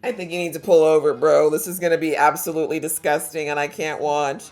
I think you need to pull over, bro. This is gonna be absolutely disgusting and I can't watch.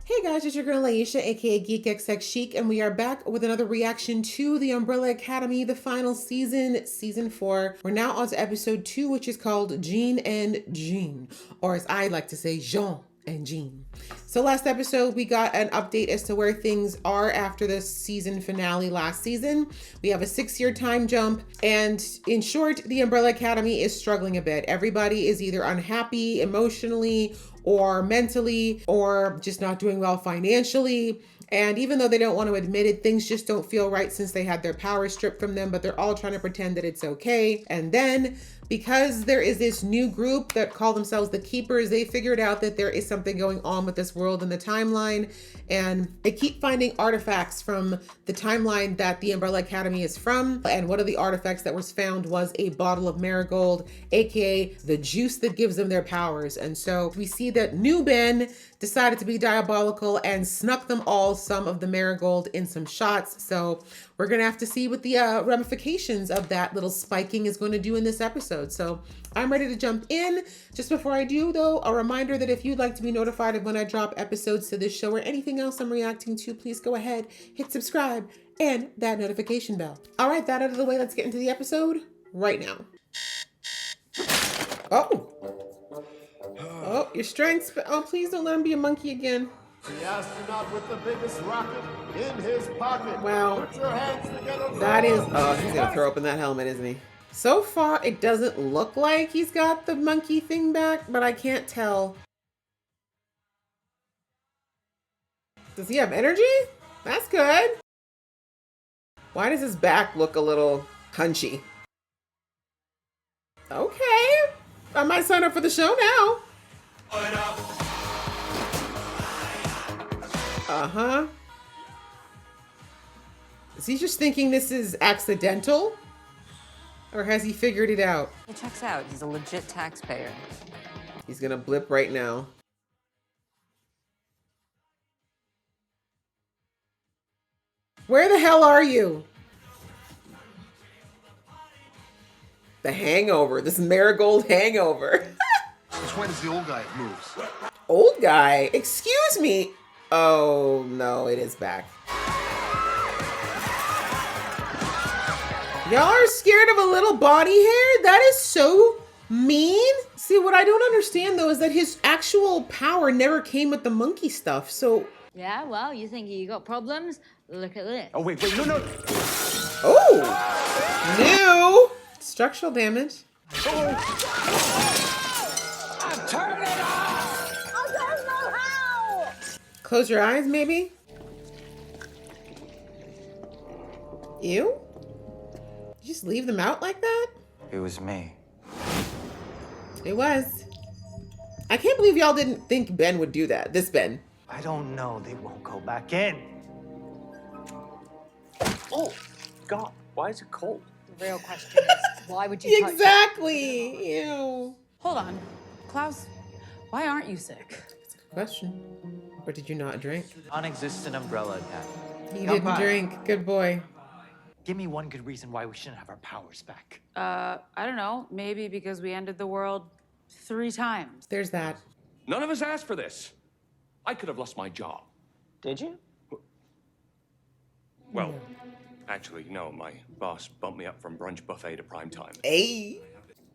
Hey guys, it's your girl Aisha, aka Geek XX Chic, and we are back with another reaction to The Umbrella Academy, the final season, season 4. We're now on to episode 2, which is called Jean and Jean, or as I like to say, Jean and Jean. So last episode, we got an update as to where things are after the season finale last season. We have a 6-year time jump, and in short, the Umbrella Academy is struggling a bit. Everybody is either unhappy emotionally or mentally, or just not doing well financially. And even though they don't want to admit it, things just don't feel right since they had their power stripped from them, but they're all trying to pretend that it's okay. And then because there is this new group that call themselves the Keepers, they figured out that there is something going on with this world and the timeline. And they keep finding artifacts from the timeline that the Umbrella Academy is from. And one of the artifacts that was found was a bottle of Marigold, aka the juice that gives them their powers. And so we see that new Ben decided to be diabolical and snuck them all some of the Marigold in some shots. So we're gonna have to see what the ramifications of that little spiking is going to do in this episode. So I'm ready to jump in. Just before I do though, a reminder that if you'd like to be notified of when I drop episodes to this show or anything else I'm reacting to, please go ahead, hit subscribe and that notification bell. All right, that out of the way, let's get into the episode right now. Oh, your strengths. Oh, please don't let him be a monkey again. The astronaut with the biggest rocket in his pocket. Wow. Put your hands together. That is, oh, he's gonna throw open that helmet, isn't he? So far, it doesn't look like he's got the monkey thing back, but I can't tell. Does he have energy? That's good. Why does his back look a little hunchy? Okay. I might sign up for the show now. Uh-huh. Is he just thinking this is accidental? Or has he figured it out? It checks out. He's a legit taxpayer. He's gonna blip right now. Where the hell are you? The hangover. This Marigold hangover. Which way does the old guy moves? Old guy? Excuse me. Oh, no, it is back. Y'all are scared of a little body hair? That is so mean. See, what I don't understand, though, is that his actual power never came with the monkey stuff, so... Yeah, well, you think you got problems? Look at this. Oh, wait, no. Oh! New! Structural damage. Turn it off! I don't know how! Close your eyes, maybe? Ew? You just leave them out like that? It was me. It was. I can't believe y'all didn't think Ben would do that. This Ben. I don't know. They won't go back in. Oh, God. Why is it cold? The real question is, why would you touch it? Exactly. Ew. Hold on. Klaus, why aren't you sick? That's a good question. Or did you not drink? Non-existent Umbrella Academy. He didn't drink. Good boy. Give me one good reason why we shouldn't have our powers back. I don't know. Maybe because we ended the world 3 times. There's that. None of us asked for this. I could have lost my job. Did you? Well, actually, no. My boss bumped me up from brunch buffet to prime time. Hey.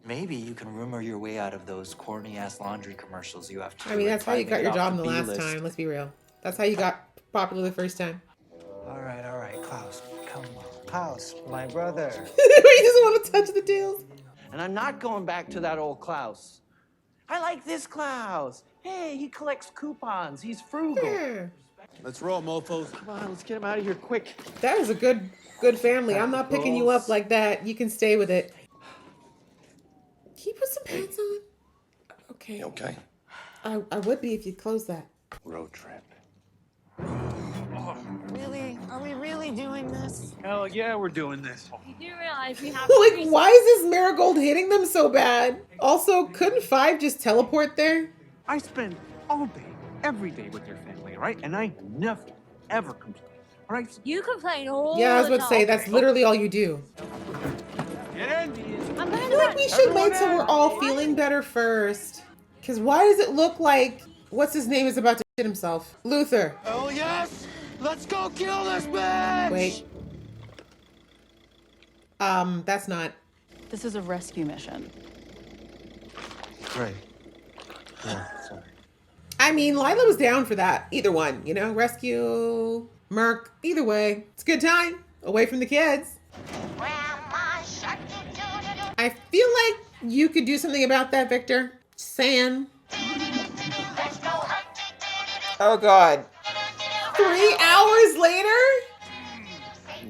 Maybe you can rumor your way out of those corny-ass laundry commercials you have to I mean, that's how you got your job in the last B-list. time. Let's be real. That's how you got popular the first time. All right, Klaus. Come on. Klaus, my brother. He doesn't want to touch the tails. And I'm not going back to that old Klaus. I like this Klaus. Hey, he collects coupons. He's frugal. Sure. Let's roll, mofos. Come on, let's get him out of here quick. That is a good family. I'm not picking you up like that. You can stay with it. Can you put some pants on? Okay. Okay. I would be if you close that. Road trip. Really? Are we really doing this? Hell yeah, we're doing this. You do realize we have Like, why is this Marigold hitting them so bad? Also, couldn't Five just teleport there? I spend all day, every day with your family, right? And I never, ever complain. All right. You complain all Yeah, I was the about to say, time. that's literally all you do. Get in. I'm I going feel like to we should wait till we're all feeling better first. Because why does it look like, what's his name is about to shit himself? Luther. Oh yes! Let's go kill this bitch! Wait. That's not. This is a rescue mission. Right. Yeah, sorry. I mean, Lila was down for that. Either one, you know? Rescue, Merc, either way. It's a good time. Away from the kids. I feel like you could do something about that, Victor. Just saying. Oh, God. 3 hours later?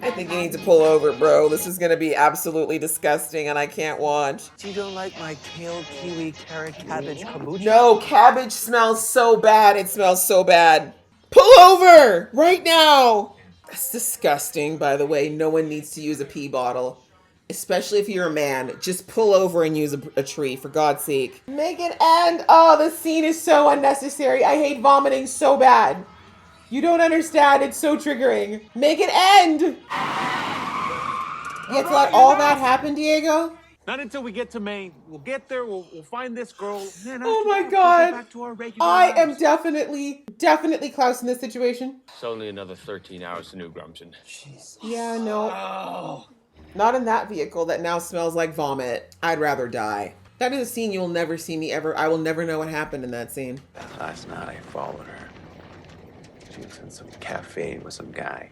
I think you need to pull over, bro. This is going to be absolutely disgusting, and I can't watch. You don't like my kale, kiwi, carrot, cabbage, kombucha? No, cabbage smells so bad. It smells so bad. Pull over right now. That's disgusting, by the way. No one needs to use a pee bottle. Especially if you're a man. Just pull over and use a tree, for God's sake. Make it end. Oh, the scene is so unnecessary. I hate vomiting so bad. You don't understand. It's so triggering. Make it end. You have to let all that happen, Diego? Not until we get to Maine. We'll get there. We'll find this girl. Then Oh after my that, we'll God. go back to our regular I am lives. definitely Klaus in this situation. It's only another 13 hours to New Grumpton. Yeah, no. Not in that vehicle that now smells like vomit. I'd rather die. That is a scene you'll never see me ever. I will never know what happened in that scene. Last night I followed her. She was in some cafe with some guy.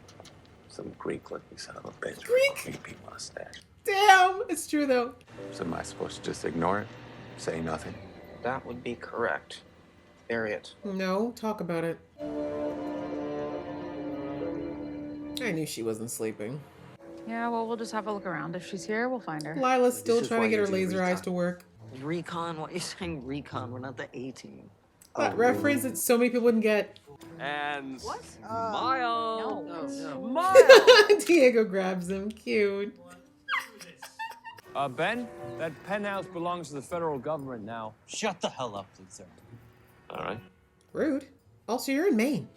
Some Greek-looking son of a bitch. Greek? With a creepy mustache. Damn, it's true though. So am I supposed to just ignore it? Say nothing? That would be correct. Bury it. No, talk about it. I knew she wasn't sleeping. Yeah, well, we'll just have a look around. If she's here, we'll find her. Lila's still is trying why to get you her do laser eyes recon. to work. Recon? What are you saying recon? We're not the A-team. That reference that so many people wouldn't get. And smile. No. Diego grabs him. Cute. Ben, that penthouse belongs to the federal government now. Shut the hell up, Luther. All right. Rude. Also, you're in Maine.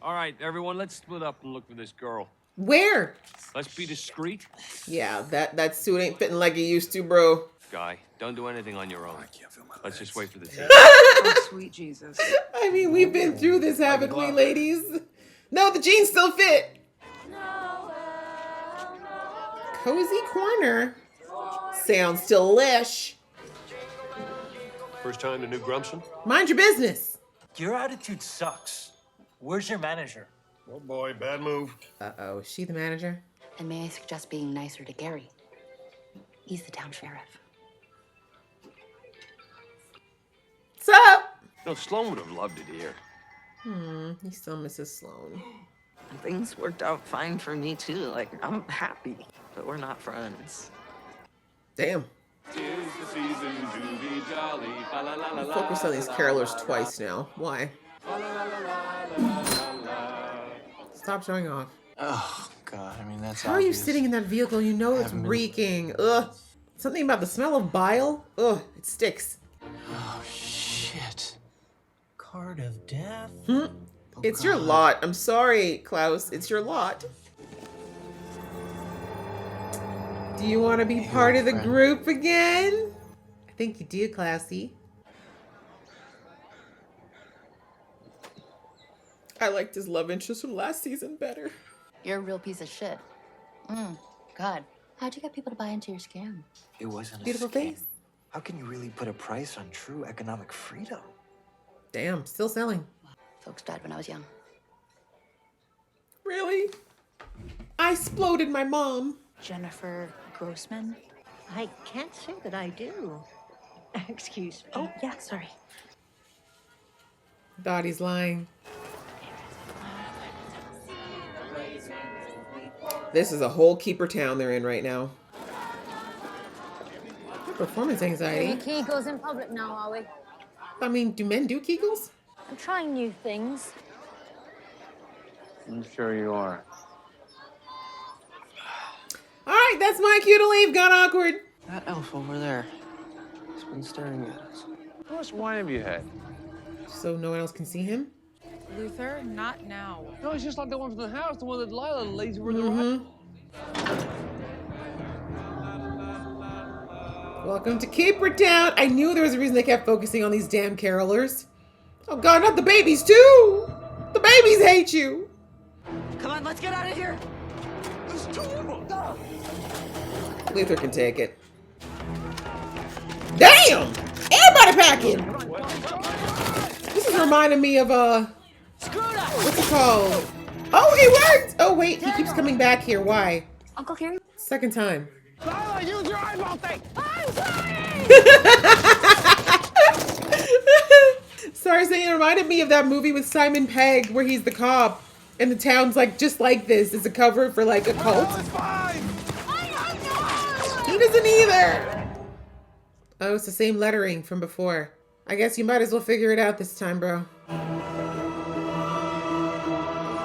All right, everyone, let's split up and look for this girl. Where? Let's be discreet. Yeah, that suit ain't fitting like it used to, bro. Guy, don't do anything on your own. Let's just wait for the team. Oh, sweet Jesus. I mean, we've been through this, haven't we, ladies? No, the jeans still fit. Cozy corner. Sounds delish. First time to New Grumpton? Mind your business. Your attitude sucks. Where's your manager? Oh boy, bad move. Uh-oh, is she the manager? And may I suggest being nicer to Gary? He's the town sheriff. What's up? No, Sloan would have loved it here. He still misses Sloan. Things worked out fine for me too. Like, I'm happy, but we're not friends. Damn. Focus on these carolers twice now. Why? Stop showing off. Oh, God. I mean, that's How are you obvious. sitting in that vehicle? You know it's reeking. Ugh. Something about the smell of bile? Ugh, it sticks. Oh, shit. Card of death? It's your lot. I'm sorry, Klaus. It's your lot. Do you want to be part of the group again? I think you do, Classy. I liked his love interest from last season better. You're a real piece of shit. God. How'd you get people to buy into your scam? It wasn't Beautiful a scam. face. How can you really put a price on true economic freedom? Damn, still selling. Folks died when I was young. Really? I exploded my mom. Jennifer Grossman? I can't say that I do. Excuse me. Oh, yeah, sorry. Dottie's lying. This is a whole keeper town they're in right now. Performance anxiety. Kegels in public now, are we? I mean, do men do Kegels? I'm trying new things. I'm sure you are. All right, that's my cue to leave. Got awkward. That elf over there, he's been staring at us. How much wine have you had? So no one else can see him? Luther, not now. No, it's just like the one from the house, the one that Lila lays over the Welcome to Caper Town. I knew there was a reason they kept focusing on these damn carolers. Oh God, not the babies too. The babies hate you. Come on, let's get out of here. There's two of them. Luther can take it. Damn! Everybody packing! This is reminding me of, what's it called? Oh, it worked! Oh, wait, he keeps coming back here. Why? Uncle Harry? Second time. Lila, use your eyeball thing. I'm sorry! Sorry, saying it reminded me of that movie with Simon Pegg where he's the cop and the town's like just like this. It's a cover for like a cult. He doesn't either. Oh, it's the same lettering from before. I guess you might as well figure it out this time, bro.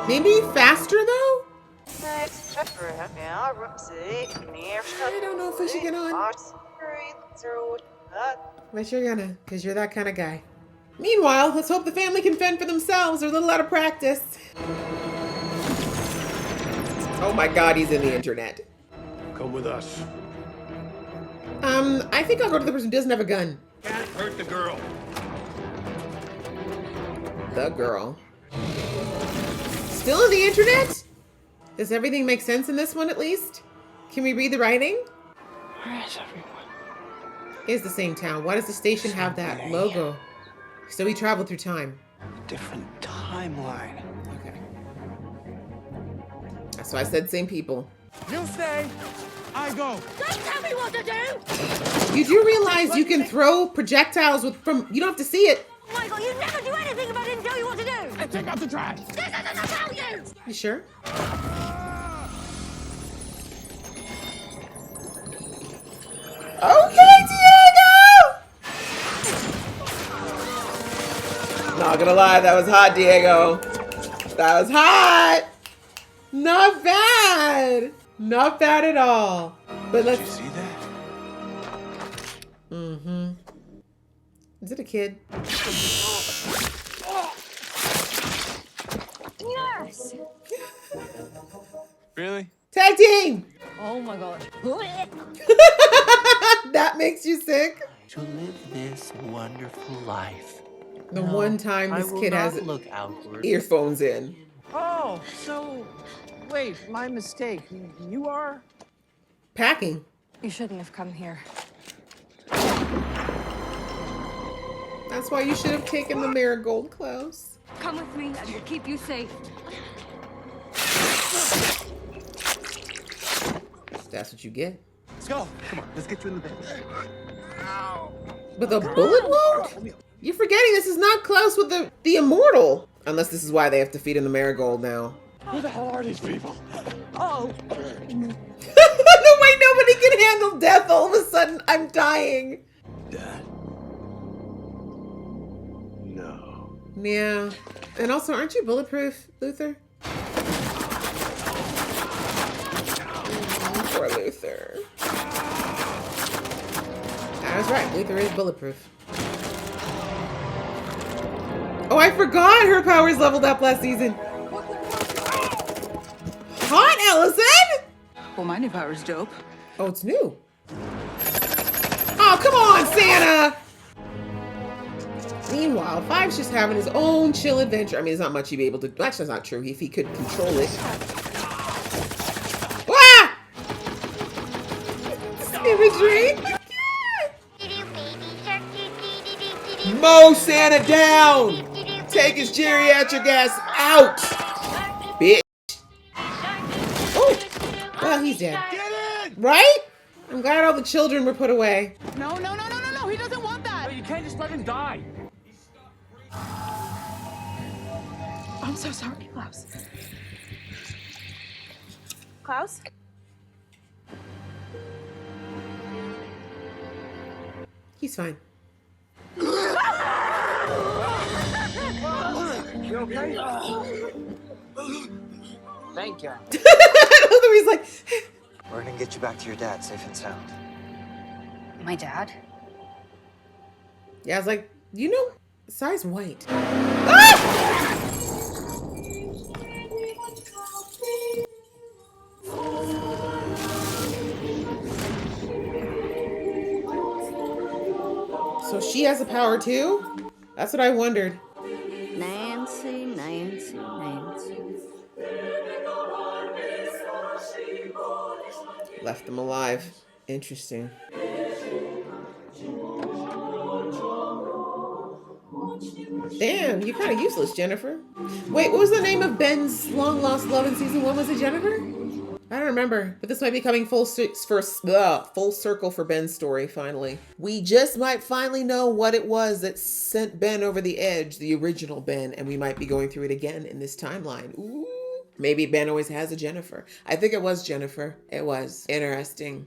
Maybe faster though? I don't know if we should get on. But you're gonna, because you're that kind of guy. Meanwhile, let's hope the family can fend for themselves. They're a little out of practice. Oh my God, he's in the internet. Come with us. I think I'll go to the person who doesn't have a gun. Can't hurt the girl. The girl. Still in the internet? Does everything make sense in this one at least? Can we read the writing? Where is everyone? It's the same town. Why does the station have that logo? So we traveled through time. Different timeline. Okay. That's why I said same people. You stay. I go. Don't tell me what to do! You do realize you can throw projectiles you don't have to see it. Oh my God, you never do anything if I didn't tell you what to do! And take out the trash. This isn't to tell you! You sure? Okay, Diego! Not gonna lie, that was hot, Diego. That was hot! Not bad! Not bad at all. But let's... Did you see that? Mm-hmm. Is it a kid? Yes! Really? Tag team! Oh my God. That makes you sick? To live this wonderful life. The one time this kid has look outward. earphones in. Oh, so wait, my mistake. You are? Packing. You shouldn't have come here. That's why you should have taken the marigold, Klaus. Come with me and we'll keep you safe. That's what you get. Let's go. Come on, let's get you in the bed. With a bullet wound? You're forgetting this is not Klaus with the immortal. Unless this is why they have to feed him the marigold now. Who the hell are these people? Oh. No way, nobody can handle death all of a sudden. I'm dying. Dad? No. Yeah. And also, aren't you bulletproof, Luther? Poor Luther. I was right. Luther is bulletproof. Oh, I forgot her powers leveled up last season. Hot, Allison! Well, my new power's dope. Oh, it's new. Oh, come on, Santa! Meanwhile, Five's just having his own chill adventure. I mean, there's not much he'd be able to... Actually, that's not true. If he could control it. Ah! Imagery. Mow Santa down! Take his geriatric ass out! Bitch. Oh! Well, he's dead. Right? I'm glad all the children were put away. No, he doesn't want that. No, you can't just let him die. I'm so sorry, Klaus. Klaus? He's fine. You okay? Thank you. He's like... We're gonna get you back to your dad safe and sound. My dad? Yeah, I was like, you know, size white. Ah! she has a power too? That's what I wondered. Nancy, Nancy, Nancy. Left them alive. Interesting. Damn, you're kind of useless, Jennifer. Wait, what was the name of Ben's long lost love in season 1? Was it Jennifer? I don't remember, but this might be coming full circle for Ben's story, finally. We just might finally know what it was that sent Ben over the edge, the original Ben, and we might be going through it again in this timeline. Ooh. Maybe Ben always has a Jennifer. I think it was Jennifer. It was. Interesting.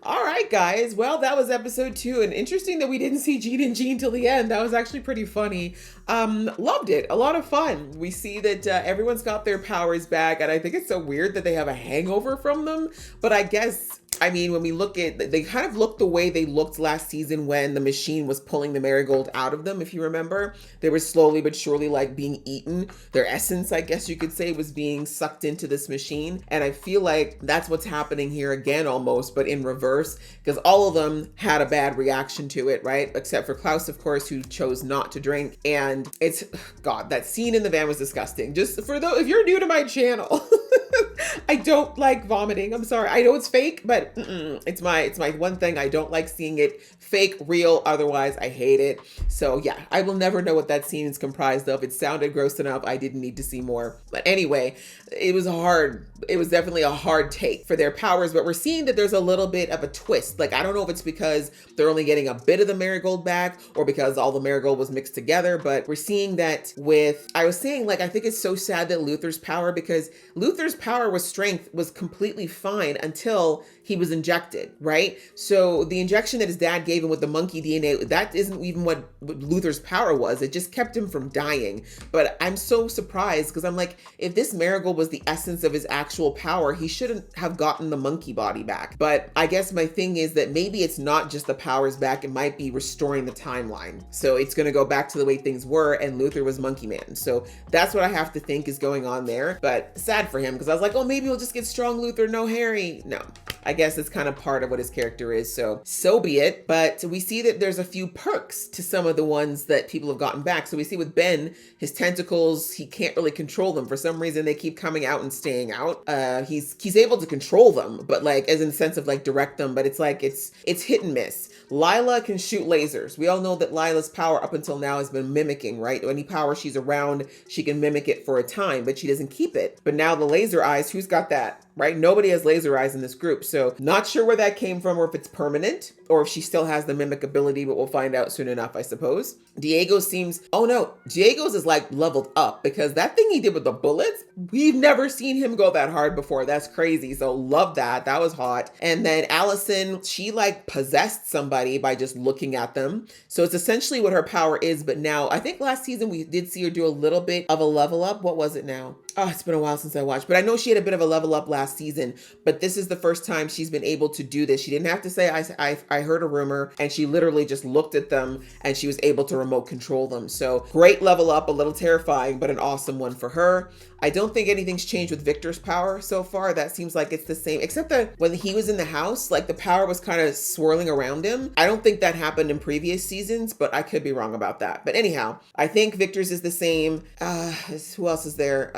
All right, guys. Well, that was episode 2. And interesting that we didn't see Gene and Jean till the end. That was actually pretty funny. Loved it. A lot of fun. We see that everyone's got their powers back. And I think it's so weird that they have a hangover from them. But I guess... I mean, when we look at, they kind of look the way they looked last season when the machine was pulling the marigold out of them, if you remember. They were slowly but surely like being eaten. Their essence, I guess you could say, was being sucked into this machine. And I feel like that's what's happening here again almost, but in reverse, because all of them had a bad reaction to it, right? Except for Klaus, of course, who chose not to drink. And it's, God, that scene in the van was disgusting. Just for those, if you're new to my channel, I don't like vomiting. I'm sorry. I know it's fake, but it's my one thing. I don't like seeing it fake, real. Otherwise, I hate it. So yeah, I will never know what that scene is comprised of. It sounded gross enough. I didn't need to see more. But anyway, it was hard. It was definitely a hard take for their powers, but we're seeing that there's a little bit of a twist. Like, I don't know if it's because they're only getting a bit of the marigold back or because all the marigold was mixed together, but we're seeing that with, I was saying, like, I think it's so sad that Luther's power, because Luther's power with strength was completely fine until he was injected, right? So the injection that his dad gave him with the monkey DNA, that isn't even what Luther's power was. It just kept him from dying. But I'm so surprised because I'm like, if this marigold was the essence of his actual power, he shouldn't have gotten the monkey body back. But I guess my thing is that maybe it's not just the powers back, it might be restoring the timeline. So it's gonna go back to the way things were and Luther was Monkey Man. So that's what I have to think is going on there. But sad for him because I was like, oh, maybe we'll just get strong Luther, no Harry. No. I guess it's kind of part of what his character is, so be it. But we see that there's a few perks to some of the ones that people have gotten back. So we see with Ben, his tentacles, he can't really control them. For some reason, they keep coming out and staying out. He's able to control them, but like as in the sense of like direct them, but it's like it's hit and miss. Lila can shoot lasers. We all know that Lila's power up until now has been mimicking, right? Any power she's around, she can mimic it for a time, but she doesn't keep it. But now the laser eyes, who's got that? Right? Nobody has laser eyes in this group. So not sure where that came from or if it's permanent or if she still has the mimic ability, but we'll find out soon enough, I suppose. Diego seems, oh no, Diego's is like leveled up because that thing he did with the bullets, we've never seen him go that hard before. That's crazy. So love that. That was hot. And then Allison, she like possessed somebody by just looking at them. So it's essentially what her power is. But now I think last season we did see her do a little bit of a level up. What was it now? Oh, it's been a while since I watched, but I know she had a bit of a level up last season, but this is the first time she's been able to do this. She didn't have to say, I heard a rumor, and she literally just looked at them and she was able to remote control them. So great level up, a little terrifying, but an awesome one for her. I don't think anything's changed with Victor's power so far. That seems like it's the same, except that when he was in the house, like the power was kind of swirling around him. I don't think that happened in previous seasons, but I could be wrong about that. But anyhow, I think Victor's is the same. Who else is there?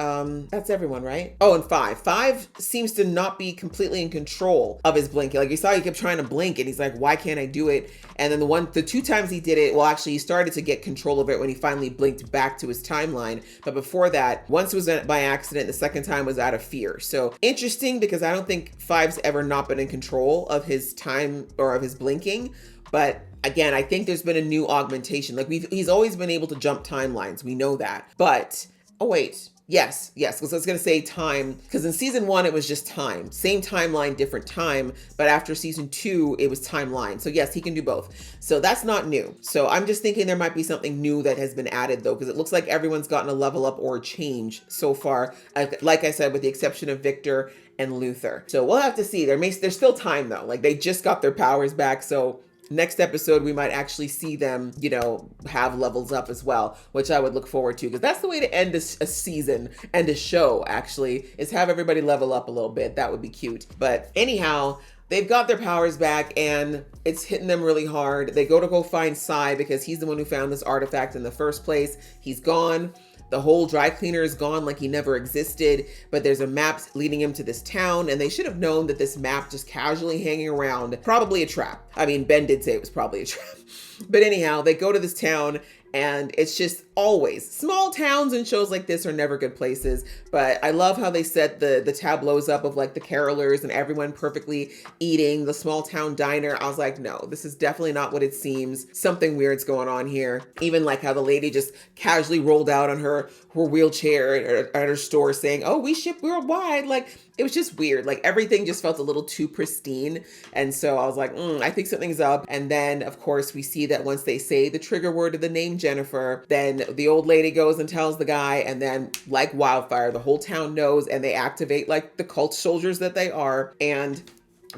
That's everyone, right? Oh, and Five seems to not be completely in control of his blinking. Like you saw, he kept trying to blink and he's like, why can't I do it? And then the 2 times he did it, well, actually he started to get control of it when he finally blinked back to his timeline. But before that, once was by accident, the second time was out of fear. So interesting because I don't think Five's ever not been in control of his time or of his blinking. But again, I think there's been a new augmentation. Like he's always been able to jump timelines. We know that. But, oh wait. Yes, because I was going to say time, because in season 1, it was just time. Same timeline, different time. But after season 2, it was timeline. So yes, he can do both. So that's not new. So I'm just thinking there might be something new that has been added though, because it looks like everyone's gotten a level up or a change so far. Like I said, with the exception of Victor and Luther. So we'll have to see. There's still time though. Like they just got their powers back. So next episode, we might actually see them, you know, have levels up as well, which I would look forward to, because that's the way to end a season and a show, actually, is have everybody level up a little bit. That would be cute. But anyhow, they've got their powers back and it's hitting them really hard. They go find Sai because he's the one who found this artifact in the first place. He's gone. The whole dry cleaner is gone, like he never existed, but there's a map leading him to this town, and they should have known that this map just casually hanging around, probably a trap. I mean, Ben did say it was probably a trap. But anyhow, they go to this town, and it's just always, small towns and shows like this are never good places. But I love how they set the tableaus up of like the carolers and everyone perfectly eating, the small town diner. I was like, no, this is definitely not what it seems. Something weird's going on here. Even like how the lady just casually rolled out on her wheelchair at her store saying, oh, we ship worldwide. Like, it was just weird. Like, everything just felt a little too pristine. And so I was like, I think something's up. And then, of course, we see that once they say the trigger word of the name Jennifer, then the old lady goes and tells the guy. And then, like wildfire, the whole town knows, and they activate like the cult soldiers that they are. And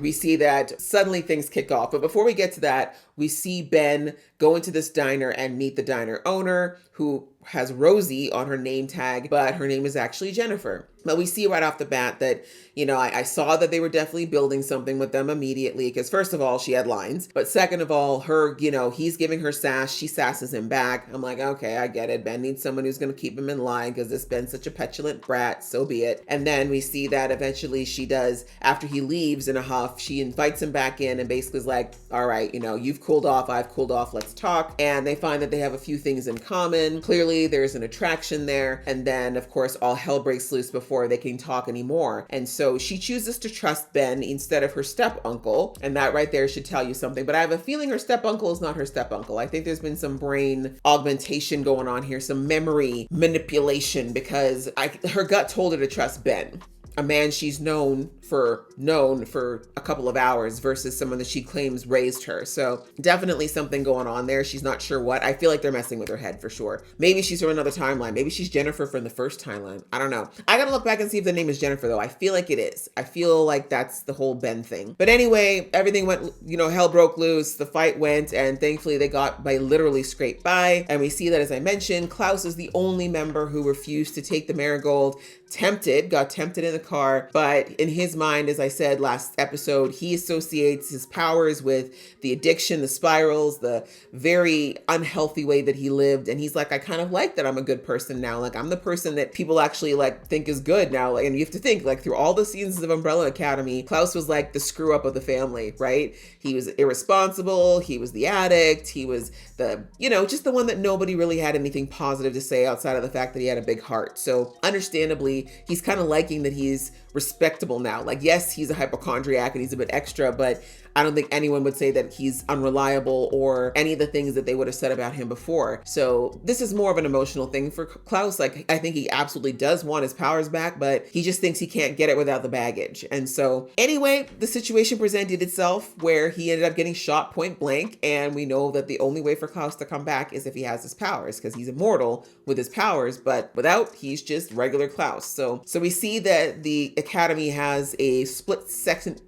we see that suddenly things kick off. But before we get to that, we see Ben go into this diner and meet the diner owner, who has Rosie on her name tag, but her name is actually Jennifer. But we see right off the bat that, you know, I saw that they were definitely building something with them immediately, because first of all, she had lines, but second of all, her, you know, he's giving her sass, she sasses him back. I'm like, okay, I get it. Ben needs someone who's going to keep him in line, because this Ben's such a petulant brat, so be it. And then we see that eventually she does, after he leaves in a huff, she invites him back in and basically is like, all right, you know, you've cooled off, I've cooled off, let's talk. And they find that they have a few things in common. Clearly, there's an attraction there. And then, of course, all hell breaks loose before they can talk anymore. And so she chooses to trust Ben instead of her step uncle. And that right there should tell you something. But I have a feeling her step uncle is not her step uncle. I think there's been some brain augmentation going on here, some memory manipulation, because her gut told her to trust Ben, a man she's known for a couple of hours, versus someone that she claims raised her. So definitely something going on there. She's not sure what. I feel like they're messing with her head for sure. Maybe she's from another timeline. Maybe she's Jennifer from the first timeline. I don't know. I gotta look back and see if the name is Jennifer though. I feel like it is. I feel like that's the whole Ben thing. But anyway, everything went, you know, hell broke loose. The fight went, and thankfully they got by literally scraped by. And we see that, as I mentioned, Klaus is the only member who refused to take the marigold. Got tempted in the car, but in his mind, as I said last episode, he associates his powers with the addiction, the spirals, the very unhealthy way that he lived. And he's like, I kind of like that I'm a good person now. Like, I'm the person that people actually like think is good now. Like, and you have to think, like, through all the seasons of Umbrella Academy, Klaus was like the screw up of the family, right? He was irresponsible. He was the addict. He was the, you know, just the one that nobody really had anything positive to say outside of the fact that he had a big heart. So understandably, he's kind of liking that he's respectable now. Like, yes, he's a hypochondriac and he's a bit extra, but I don't think anyone would say that he's unreliable or any of the things that they would have said about him before. So this is more of an emotional thing for Klaus. Like, I think he absolutely does want his powers back, but he just thinks he can't get it without the baggage. And so anyway, the situation presented itself where he ended up getting shot point blank. And we know that the only way for Klaus to come back is if he has his powers, because he's immortal with his powers, but without, he's just regular Klaus. So we see that the Academy has a split second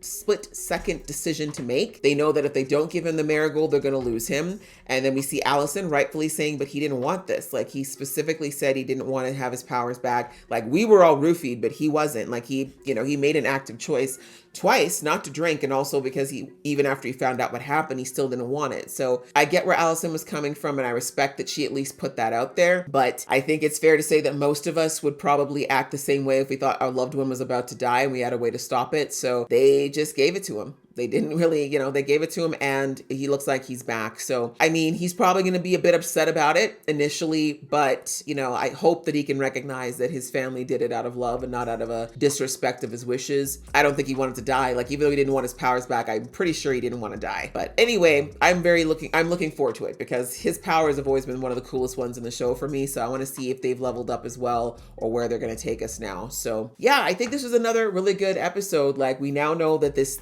decision to make. They know that if they don't give him the marigold, they're going to lose him. And then we see Allison rightfully saying, but he didn't want this. Like, he specifically said he didn't want to have his powers back. Like, we were all roofied, but he wasn't. Like, he made an active choice twice not to drink, and also because he, even after he found out what happened, he still didn't want it. So I get where Allison was coming from, and I respect that she at least put that out there. But I think it's fair to say that most of us would probably act the same way if we thought our loved one was about to die and we had a way to stop it. So they just gave it to him. They didn't really, they gave it to him, and he looks like he's back. So, I mean, he's probably going to be a bit upset about it initially, but, I hope that he can recognize that his family did it out of love and not out of a disrespect of his wishes. I don't think he wanted to die. Like, even though he didn't want his powers back, I'm pretty sure he didn't want to die. But anyway, I'm looking forward to it, because his powers have always been one of the coolest ones in the show for me. So I want to see if they've leveled up as well, or where they're going to take us now. So yeah, I think this was another really good episode. Like, we now know that this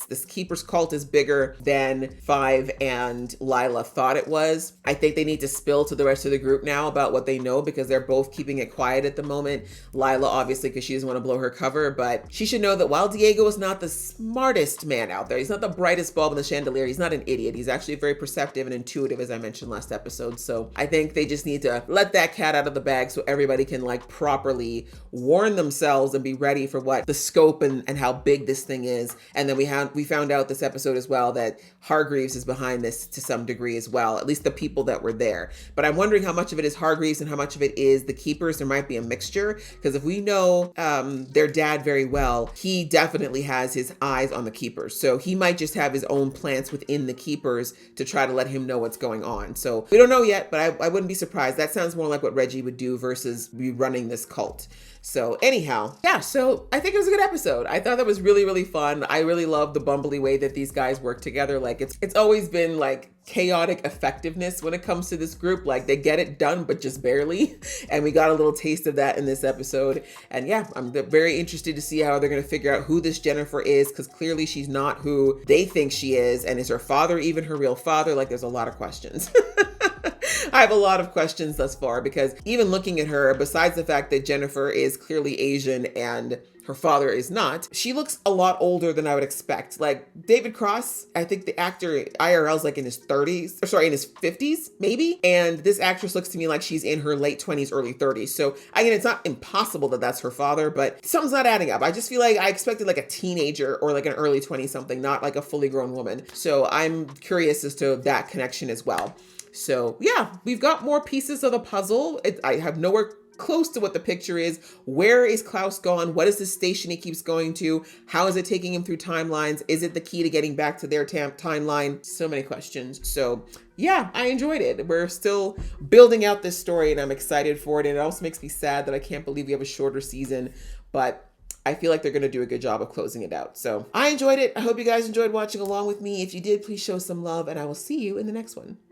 this Keeper's cult is bigger than Five and Lila thought it was. I think they need to spill to the rest of the group now about what they know, because they're both keeping it quiet at the moment. Lila, obviously, because she doesn't want to blow her cover, but she should know that while Diego is not the smartest man out there, he's not the brightest bulb in the chandelier, he's not an idiot. He's actually very perceptive and intuitive, as I mentioned last episode. So I think they just need to let that cat out of the bag so everybody can like properly warn themselves and be ready for what the scope and how big this thing is. And then we found out this episode as well that Hargreaves is behind this to some degree as well, at least the people that were there. But I'm wondering how much of it is Hargreaves and how much of it is the Keepers. There might be a mixture, because if we know their dad very well, he definitely has his eyes on the Keepers. So he might just have his own plants within the Keepers to try to let him know what's going on. So we don't know yet, but I wouldn't be surprised. That sounds more like what Reggie would do versus be running this cult. So anyhow, yeah, so I think it was a good episode. I thought that was really, really fun. I really love the bumbly way that these guys work together. Like it's always been like chaotic effectiveness when it comes to this group. Like they get it done, but just barely. And we got a little taste of that in this episode. And yeah, I'm very interested to see how they're going to figure out who this Jennifer is, because clearly she's not who they think she is. And is her father even her real father? Like there's a lot of questions. I have a lot of questions thus far, because even looking at her, besides the fact that Jennifer is clearly Asian and her father is not, she looks a lot older than I would expect. Like David Cross, I think the actor IRL is like in his 30s, or sorry, in his 50s, maybe. And this actress looks to me like she's in her late 20s, early 30s. So again, it's not impossible that that's her father, but something's not adding up. I just feel like I expected like a teenager or like an early 20 something, not like a fully grown woman. So I'm curious as to that connection as well. So yeah, we've got more pieces of the puzzle. I have nowhere close to what the picture is. Where is Klaus gone? What is the station he keeps going to? How is it taking him through timelines? Is it the key to getting back to their timeline? So many questions. So yeah, I enjoyed it. We're still building out this story and I'm excited for it. And it also makes me sad that I can't believe we have a shorter season, but I feel like they're going to do a good job of closing it out. So I enjoyed it. I hope you guys enjoyed watching along with me. If you did, please show some love and I will see you in the next one.